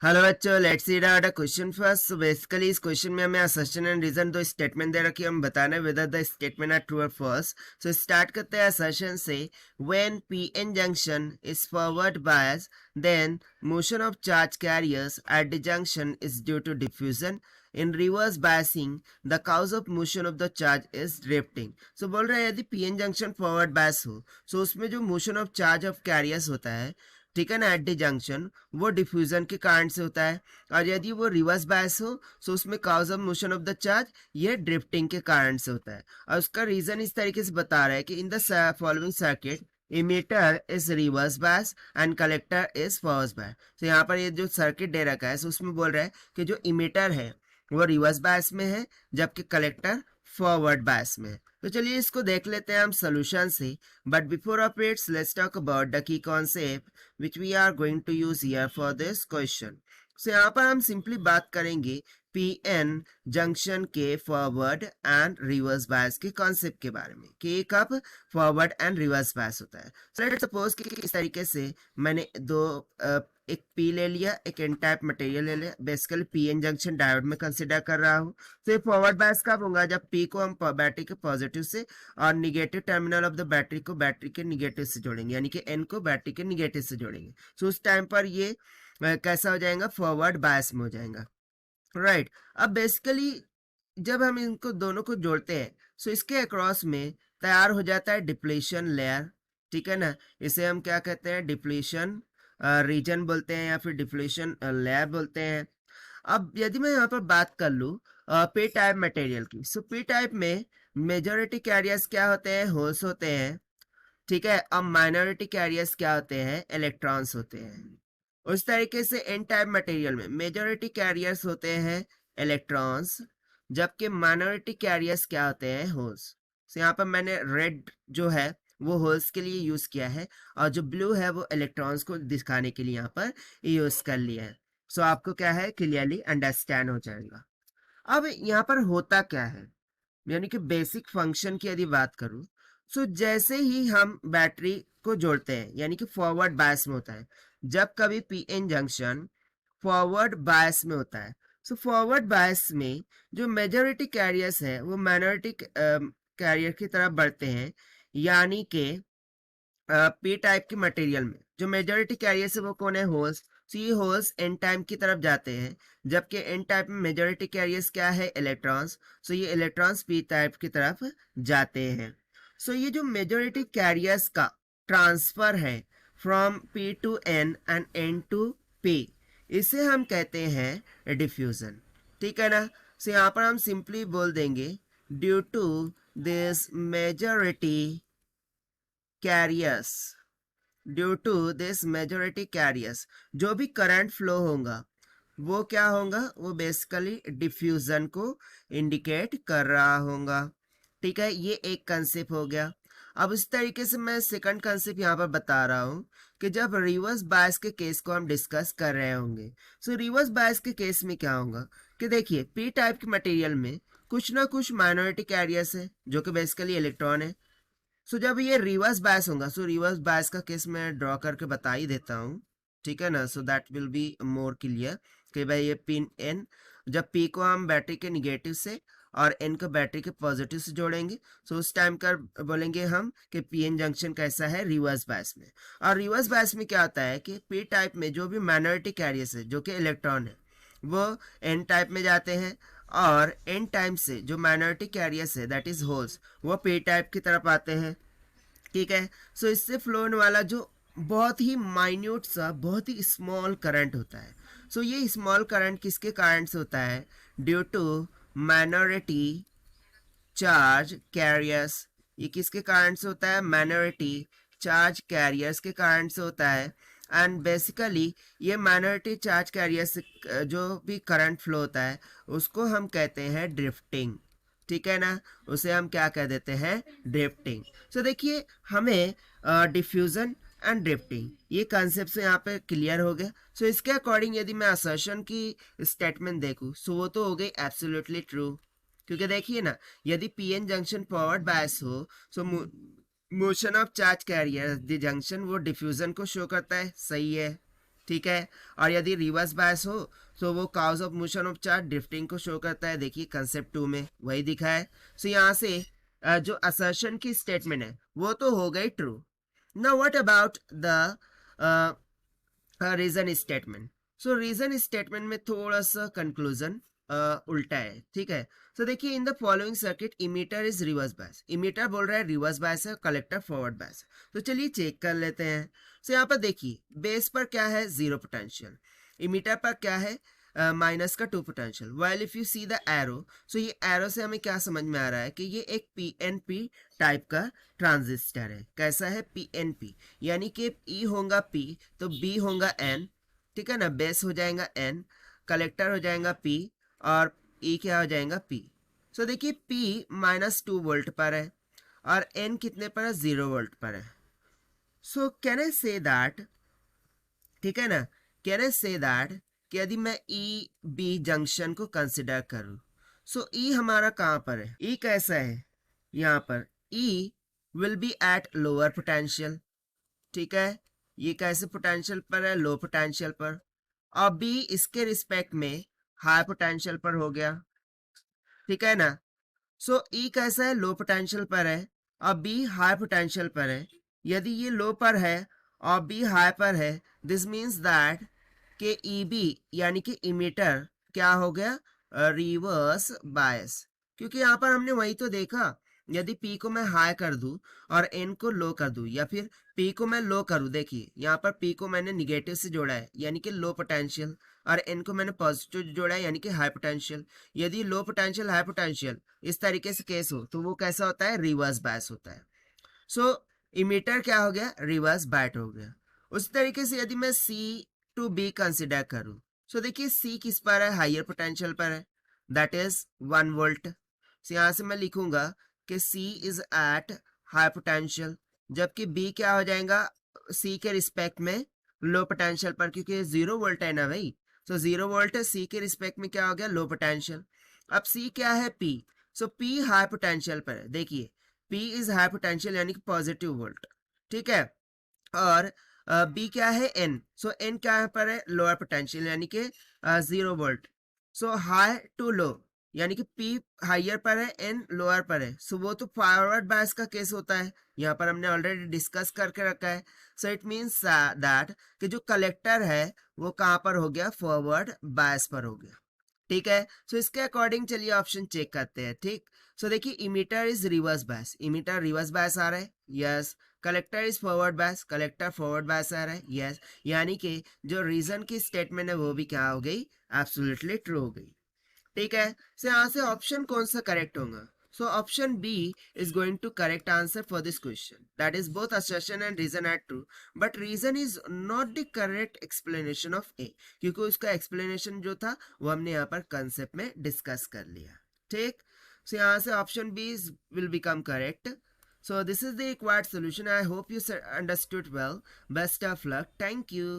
Hello बच्चों, let's see out a question first. So basically इस question में हमें असर्शन एंड रीजन दो स्टेटमेंट दे रखी है, हम बताना है whether the statement are true और फॉल्स। सो स्टार्ट करते हैं असर्शन से। When PN junction is forward bias, then motion of charge carriers at the junction is due to diffusion. In reverse biasing the cause of motion of the charge is drifting. So बोल रहे हैं यदि PN junction forward bias हो, सो उसमें जो motion of charge of carriers होता है, ठीक है ना, एट द जंक्शन, वो डिफ्यूजन के कारण से होता है। और यदि वो रिवर्स बायस हो तो उसमें cause of motion of the charge, ये ड्रिफ्टिंग के कारण से होता है। और उसका रीजन इस तरीके से बता रहा है कि in the following circuit emitter is reverse bias and collector is forward बायस। तो यहाँ पर ये जो सर्किट दे रखा है, so उसमें बोल रहा है कि जो इमीटर है वो रिवर्स बायस में है, जबकि कलेक्टर फॉरवर्ड बायस में है। तो चलिए इसको देख लेते हैं हम सोल्यूशन से। But before of its let's talk about the key concept which we are going to use here for this question. So यहाँ पर हम सिंपली बात करेंगे पीएन जंक्शन के फॉरवर्ड एंड रिवर्स बायस के कॉन्सेप्ट के बारे में कि कब फॉरवर्ड एंड रिवर्स बायस होता है। सो लेट्स सपोज कि इस तरीके से मैंने एक पी ले लिया, एक एन टाइप मटेरियल ले लिया, बेसिकली पीएन जंक्शन डायोड में कंसिडर कर रहा हूँ। तो ये फॉरवर्ड बायस कब होगा? जब पी को हम बैटरी के पॉजिटिव से और negative terminal of the battery को बैटरी के निगेटिव से जोड़ेंगे, यानी कि एन को बैटरी के निगेटिव से जोड़ेंगे। सो उस टाइम पर ये कैसा हो जाएगा? फॉरवर्ड बायस में हो जाएगा, राइट। अब बेसिकली जब हम इनको दोनों को जोड़ते हैं, सो इसके अक्रॉस में तैयार हो जाता है डिप्लीशन लेयर, ठीक है ना। इसे हम क्या कहते हैं? डिप्लीशन रीजन बोलते हैं या फिर डिप्लीशन लेयर बोलते हैं। अब यदि मैं यहाँ पर बात कर लूँ पी टाइप मटेरियल की, सो पी टाइप में मेजॉरिटी कैरियर्स क्या होते हैं? होल्स होते हैं, ठीक है। अब माइनॉरिटी कैरियर्स क्या होते हैं? इलेक्ट्रॉन्स होते हैं। उस तरीके से एन टाइप मटेरियल में मेजॉरिटी कैरियर्स होते हैं इलेक्ट्रॉन्स, जबकि माइनॉरिटी कैरियर्स क्या होते हैं? होल्स। तो यहाँ पर मैंने रेड जो है वो होल्स के लिए यूज किया है, और जो ब्लू है वो इलेक्ट्रॉन्स को दिखाने के लिए यहाँ पर यूज कर लिया है। सो आपको क्या है? क्लियरली अंडरस्टैंड हो जाएगा। अब यहाँ पर होता क्या है, यानी कि बेसिक फंक्शन की यदि बात करूं, सो जैसे ही हम बैटरी को जोड़ते हैं, यानी कि फॉरवर्ड बायस में होता है, जब कभी पीएन जंक्शन फॉरवर्ड बायस में होता है, सो फॉरवर्ड बायस में जो मेजॉरिटी कैरियर्स है वो माइनॉरिटी कैरियर की तरफ बढ़ते हैं, यानी कि पी टाइप की मटेरियल में जो मेजॉरिटी कैरियर्स है वो कौन है? होल्स। सो ये होल्स एन टाइप की तरफ जाते हैं, जबकि एन टाइप में मेजॉरिटी कैरियर्स क्या है? इलेक्ट्रॉन्स। सो ये इलेक्ट्रॉन्स पी टाइप की तरफ जाते हैं। सो ये जो मेजॉरिटी कैरियर्स का ट्रांसफर है from P to N and N to P, इसे हम कहते हैं डिफ्यूजन, ठीक है ना। सो यहाँ पर हम सिंपली बोल देंगे due to this majority carriers, due to this majority carriers, जो भी करंट फ्लो होगा वो क्या होगा? वो बेसिकली डिफ्यूजन को इंडिकेट कर रहा होगा, ठीक है। ये एक कंसेप्ट हो गया। अब इस तरीके से मैं सेकंड कंसेप्ट यहाँ पर बता रहा हूँ कि जब रिवर्स बायस के केस को हम डिस्कस कर रहे होंगे, सो रिवर्स बायस के केस में क्या होगा कि देखिए पी टाइप के मटेरियल में कुछ ना कुछ माइनॉरिटी कैरियर्स है जो कि बेसिकली इलेक्ट्रॉन है। सो जब ये रिवर्स बायस होगा, सो रिवर्स बायस का केस मैं ड्रॉ करके बता ही देता हूँ, ठीक है ना। So that will be more clear कि भाई ये पिन एन, जब पी को हम बैटरी के निगेटिव से और एन को बैटरी के पॉजिटिव से जोड़ेंगे, सो उस टाइम का बोलेंगे हम कि पी एन जंक्शन कैसा है? रिवर्स बायस में। और रिवर्स बायस में क्या होता है कि पी टाइप में जो भी माइनॉरिटी कैरियर्स है जो कि इलेक्ट्रॉन है वो एन टाइप में जाते हैं, और एन टाइप से जो माइनॉरिटी कैरियर्स है दैट इज होल्स, वो पी टाइप की तरफ आते हैं, ठीक है। सो इससे फ्लो होने वाला जो बहुत ही माइन्यूट सा, बहुत ही स्मॉल करंट होता है, सो ये स्मॉल करंट किसके कारण से होता है? Due to minority charge carriers. ये किसके कारण से होता है? माइनॉरिटी चार्ज कैरियर्स के कारण से होता है। एंड बेसिकली ये माइनॉरिटी चार्ज कैरियर्स से जो भी करंट फ्लो होता है उसको हम कहते हैं ड्रिफ्टिंग, ठीक है ना। उसे हम क्या कह देते हैं? ड्रिफ्टिंग। सो देखिए हमें डिफ्यूजन एंड ड्रिफ्टिंग ये कॉन्सेप्ट से यहाँ पे क्लियर हो गया। सो इसके अकॉर्डिंग यदि मैं असर्शन की स्टेटमेंट देखूँ, सो वो तो हो गई एब्सोल्युटली ट्रू, क्योंकि देखिए ना, यदि पीएन जंक्शन फॉरवर्ड बायस हो, सो motion of charge carrier the junction वो डिफ्यूजन को शो करता है, सही है। ठीक है। और यदि रिवर्स बायस हो तो वो cause of motion of charge drifting को शो करता है। देखिए कंसेप्ट 2 में वही दिखा है। सो यहाँ से जो असर्शन की स्टेटमेंट है वो तो हो गई true. Now what about the reason statement. So reason statement में थोड़ा सा कंक्लूजन उल्टा है, ठीक है। सो देखिए in the following circuit emitter is reverse bias, emitter बोल रहा है रिवर्स बायस है, कलेक्टर फॉरवर्ड बायस है। तो चलिए चेक कर लेते हैं। सो यहाँ पर देखिए बेस पर क्या है, जीरो पोटेंशियल, इमीटर पर क्या है, माइनस का 2 potential. While if you see the arrow, so ये एरो से हमें क्या समझ में आ रहा है कि ये एक पीएनपी टाइप का ट्रांजिस्टर है। कैसा है, पीएनपी, यानी कि ई होगा पी तो बी होगा एन, ठीक है ना, बेस हो जाएगा एन, कलेक्टर हो जाएगा पी और ई क्या हो जाएगा पी। सो देखिए पी -2 वोल्ट पर है और एन कितने पर है, 0 वोल्ट पर है। So can I say that, ठीक है ना, कैन आई से दैट कि यदि मैं ई बी जंक्शन को कंसिडर करूं, सो ई हमारा कहां पर है, ई कैसा है यहाँ पर, E will be at lower potential, ठीक है, ये कैसे पोटेंशियल पर है, लो पोटेंशियल पर, और बी इसके रिस्पेक्ट में हाई पोटेंशियल पर हो गया, ठीक है ना। सो ई कैसा है, लो पोटेंशियल पर है और बी हाई पोटेंशियल पर है। यदि ये लो पर है और बी हाई पर है, दिस मीन्स दैट कि ई बी यानी कि इमीटर क्या हो गया, रिवर्स बायस। क्योंकि यहाँ पर हमने वही तो देखा, यदि पी को मैं हाई कर दूं और एन को लो कर दूं, या फिर पी को मैं लो करूं, देखिए यहाँ पर पी को मैंने निगेटिव से जोड़ा है यानी कि लो पोटेंशियल, और एन को मैंने पॉजिटिव जोड़ा है यानी कि हाई पोटेंशियल। यदि लो पोटेंशियल हाई पोटेंशियल इस तरीके से केस हो तो वो कैसा होता है, रिवर्स बायस होता है। सो इमीटर क्या हो गया, रिवर्स बायट हो गया। उस तरीके से यदि मैं सी टू बी कंसिडर करूं, सो देखिए सी किस पर है, हाइयर पोटेंशियल पर है, दैट इज 1 वोल्ट। सो यहां से मैं लिखूंगा कि सी इज एट हाई पोटेंशियल, जबकि बी क्या हो जाएगा, सी के रिस्पेक्ट में लो पोटेंशियल पर, क्योंकि 0 वोल्ट है ना भाई। सो 0 वोल्ट सी के रिस्पेक्ट में क्या हो गया, लो पोटेंशियल। अब सी क्या है, पी, सो पी हाई पोटेंशियल पर है। देखिए P इज हाई पोटेंशियल यानी कि पॉजिटिव वोल्ट, ठीक है, और B क्या है, N, सो N क्या पर है, लोअर पोटेंशियल यानी कि 0 volt. So high to low यानी कि P हाइयर पर है, N लोअर पर है, सो वो तो फॉरवर्ड बायस का केस होता है, यहाँ पर हमने ऑलरेडी डिस्कस करके रखा है। सो इट मीन्स दैट कि जो कलेक्टर है वो कहाँ पर हो गया, फॉरवर्ड बायस पर हो गया, ठीक है। सो इसके अकॉर्डिंग चलिए ऑप्शन चेक करते हैं, ठीक। सो देखिए emitter is reverse bias, emitter reverse bias आ रहा है, yes. Collector is forward bias, collector forward bias आ रहा है, यस। यानी कि जो रीजन की स्टेटमेंट है वो भी क्या हो गई, एब्सोल्युटली ट्रू हो गई, ठीक है। सो यहाँ से ऑप्शन कौन सा करेक्ट होगा, so option B is going to correct answer for this question, that is both assertion and reason are true, but reason is not the correct explanation of A, क्योंकि उसका explanation जो था वो हमने यहाँ पर concept में discuss कर लिया, ठीक। so यहाँ से option B will become correct. So this is the required solution. I hope you understood well. Best of luck. Thank you.